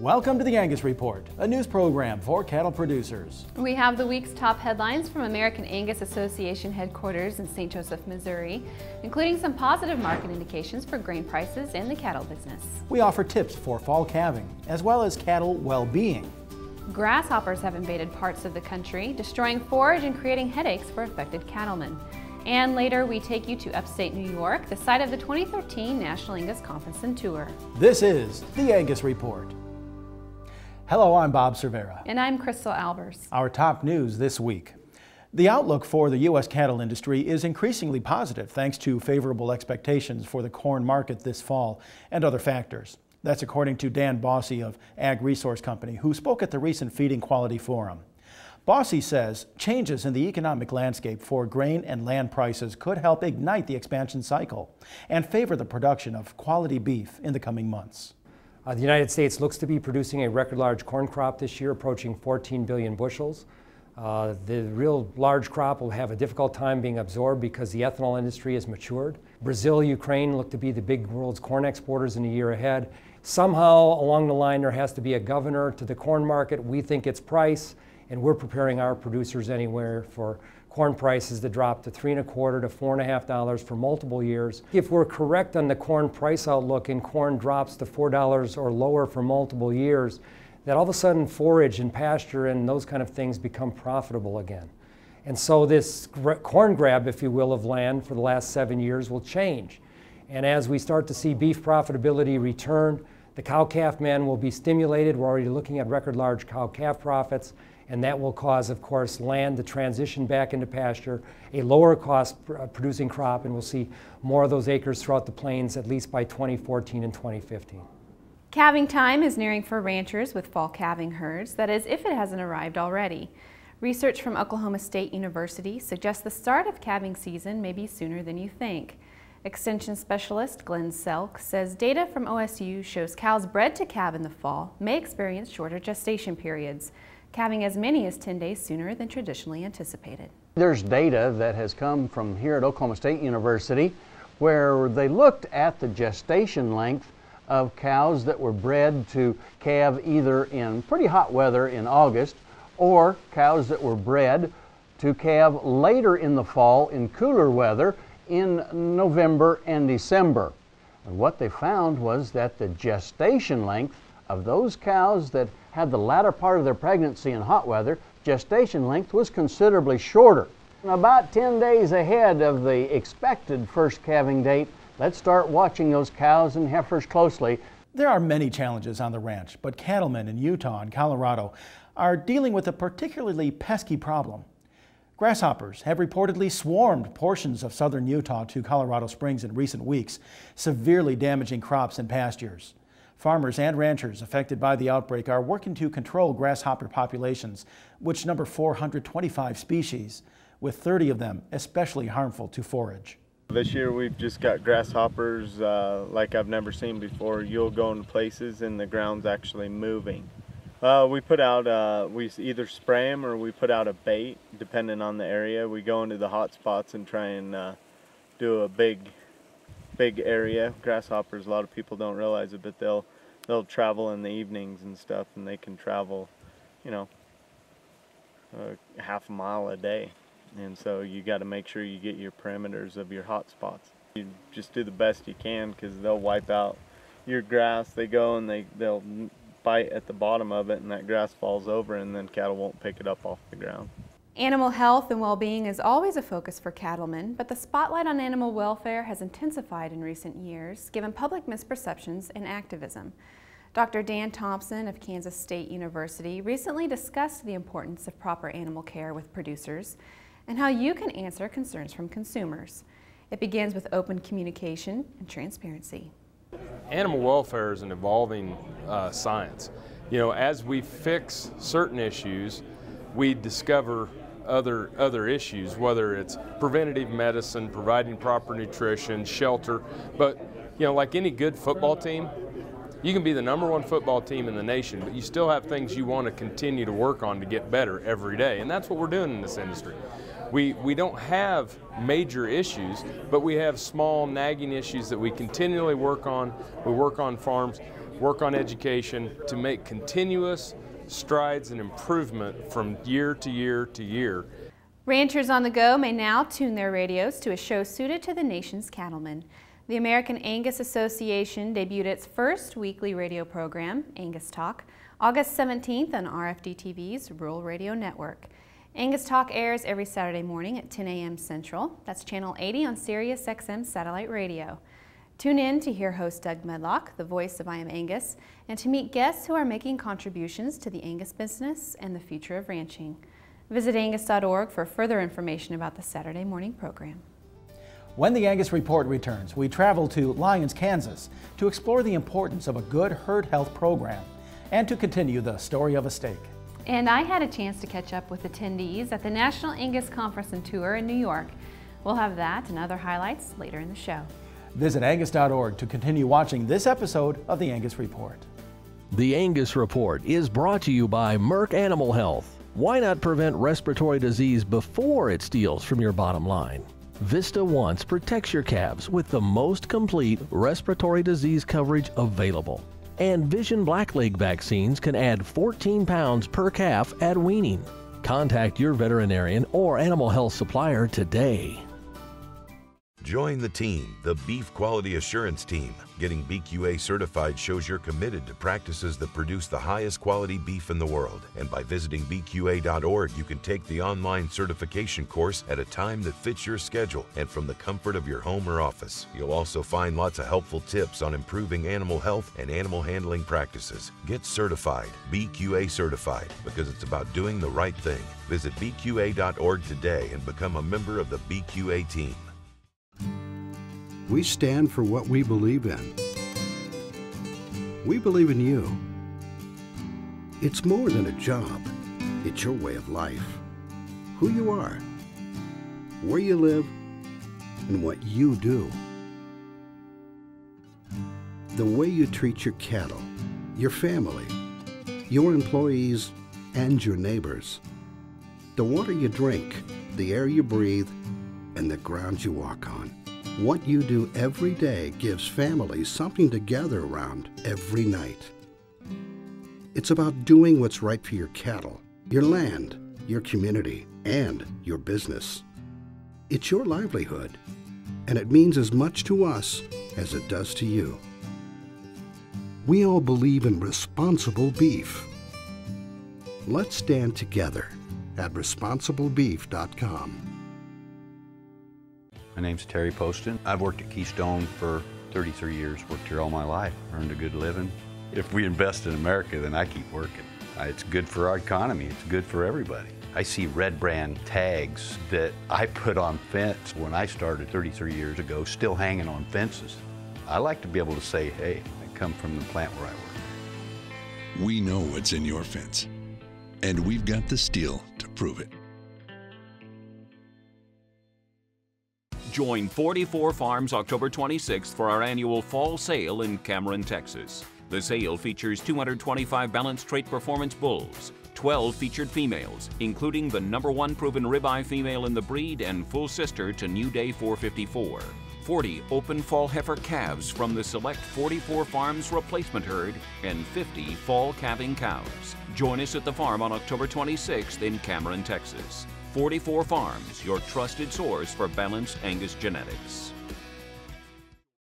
Welcome to the Angus Report, a news program for cattle producers. We have the week's top headlines from American Angus Association headquarters in St. Joseph, Missouri, including some positive market indications for grain prices in the cattle business. We offer tips for fall calving, as well as cattle well-being. Grasshoppers have invaded parts of the country, destroying forage and creating headaches for affected cattlemen. And later, we take you to upstate New York, the site of the 2013 National Angus Conference and Tour. This is the Angus Report. Hello, I'm Bob Cervera. And I'm Crystal Albers. Our top news this week. The outlook for the U.S. cattle industry is increasingly positive thanks to favorable expectations for the corn market this fall and other factors. That's according to Dan Bossy of Ag Resource Company, who spoke at the recent Feeding Quality Forum. Bossy says changes in the economic landscape for grain and land prices could help ignite the expansion cycle and favor the production of quality beef in the coming months. The United States looks to be producing a record large corn crop this year, approaching 14 billion bushels. The real large crop will have a difficult time being absorbed because the ethanol industry has matured. Brazil, Ukraine look to be the big world's corn exporters in the year ahead. Somehow along the line there has to be a governor to the corn market. We think it's price, and we're preparing our producers anywhere for corn prices to drop to $3.25 to $4.50 for multiple years. If we're correct on the corn price outlook and corn drops to $4 or lower for multiple years, that all of a sudden forage and pasture and those kind of things become profitable again. And so this corn grab, if you will, of land for the last 7 years will change. And as we start to see beef profitability return, the cow-calf man will be stimulated. We're already looking at record large cow-calf profits, and that will cause, of course, land to transition back into pasture, a lower cost producing crop, and we'll see more of those acres throughout the plains at least by 2014 and 2015. Calving time is nearing for ranchers with fall calving herds, that is, if it hasn't arrived already. Research from Oklahoma State University suggests the start of calving season may be sooner than you think. Extension specialist Glenn Selk says data from OSU shows cows bred to calve in the fall may experience shorter gestation periods, calving as many as 10 days sooner than traditionally anticipated. There's data that has come from here at Oklahoma State University where they looked at the gestation length of cows that were bred to calve either in pretty hot weather in August or cows that were bred to calve later in the fall in cooler weather in November and December. And what they found was that the gestation length of those cows that had the latter part of their pregnancy in hot weather, gestation length was considerably shorter. About 10 days ahead of the expected first calving date, let's start watching those cows and heifers closely. There are many challenges on the ranch, but cattlemen in Utah and Colorado are dealing with a particularly pesky problem. Grasshoppers have reportedly swarmed portions of southern Utah to Colorado Springs in recent weeks, severely damaging crops and pastures. Farmers and ranchers affected by the outbreak are working to control grasshopper populations, which number 425 species, with 30 of them especially harmful to forage. This year we've just got grasshoppers like I've never seen before. You'll go into places and the ground's actually moving. We put out, we either spray them or we put out a bait, depending on the area. We go into the hot spots and try and do a big area. Grasshoppers, a lot of people don't realize it, but they'll travel in the evenings and stuff, and they can travel, you know, half a mile a day. And so you got to make sure you get your perimeters of your hot spots. You just do the best you can because they'll wipe out your grass. They go and they'll bite at the bottom of it, and that grass falls over, and then cattle won't pick it up off the ground. Animal health and well-being is always a focus for cattlemen, but the spotlight on animal welfare has intensified in recent years, given public misperceptions and activism. Dr. Dan Thompson of Kansas State University recently discussed the importance of proper animal care with producers and how you can answer concerns from consumers. It begins with open communication and transparency. Animal welfare is an evolving science. You know, as we fix certain issues, we discover other issues, whether it's preventative medicine, providing proper nutrition, shelter. But, you know, like any good football team, you can be the #1 football team in the nation, but you still have things you want to continue to work on to get better every day. And that's what we're doing in this industry. We don't have major issues, but we have small nagging issues that we continually work on. We work on farms. work on education to make continuous strides and improvement from year to year to year. Ranchers on the go may now tune their radios to a show suited to the nation's cattlemen. The American Angus Association debuted its first weekly radio program, Angus Talk, August 17th on RFD-TV's Rural Radio Network. Angus Talk airs every Saturday morning at 10 a.m. Central. That's channel 80 on Sirius XM satellite radio. Tune in to hear host Doug Medlock, the voice of I Am Angus, and to meet guests who are making contributions to the Angus business and the future of ranching. Visit angus.org for further information about the Saturday morning program. When the Angus Report returns, we travel to Lyons, Kansas to explore the importance of a good herd health program and to continue the story of a steak. And I had a chance to catch up with attendees at the National Angus Conference and Tour in New York. We'll have that and other highlights later in the show. Visit angus.org to continue watching this episode of the Angus Report. The Angus Report is brought to you by Merck Animal Health. Why not prevent respiratory disease before it steals from your bottom line? Vista Once protects your calves with the most complete respiratory disease coverage available. And Vision Blackleg vaccines can add 14 pounds per calf at weaning. Contact your veterinarian or animal health supplier today. Join the team, the Beef Quality Assurance Team. Getting BQA certified shows you're committed to practices that produce the highest quality beef in the world. And by visiting bqa.org, you can take the online certification course at a time that fits your schedule and from the comfort of your home or office. You'll also find lots of helpful tips on improving animal health and animal handling practices. Get certified, BQA certified, because it's about doing the right thing. Visit bqa.org today and become a member of the BQA team. We stand for what we believe in. We believe in you. It's more than a job. It's your way of life. Who you are, where you live, and what you do. The way you treat your cattle, your family, your employees, and your neighbors. The water you drink, the air you breathe, and the ground you walk on. What you do every day gives families something to gather around every night. It's about doing what's right for your cattle, your land, your community, and your business. It's your livelihood, and it means as much to us as it does to you. We all believe in responsible beef. Let's stand together at responsiblebeef.com. My name's Terry Poston. I've worked at Keystone for 33 years, worked here all my life, earned a good living. If we invest in America, then I keep working. It's good for our economy, it's good for everybody. I see red brand tags that I put on fence when I started 33 years ago, still hanging on fences. I like to be able to say, hey, I come from the plant where I work. We know what's in your fence, and we've got the steel to prove it. Join 44 Farms October 26th for our annual fall sale in Cameron, Texas. The sale features 225 balanced trait performance bulls, 12 featured females, including the #1 proven ribeye female in the breed and full sister to New Day 454. 40 open fall heifer calves from the select 44 Farms replacement herd, and 50 fall calving cows. Join us at the farm on October 26th in Cameron, Texas. 44 Farms, your trusted source for balanced Angus genetics.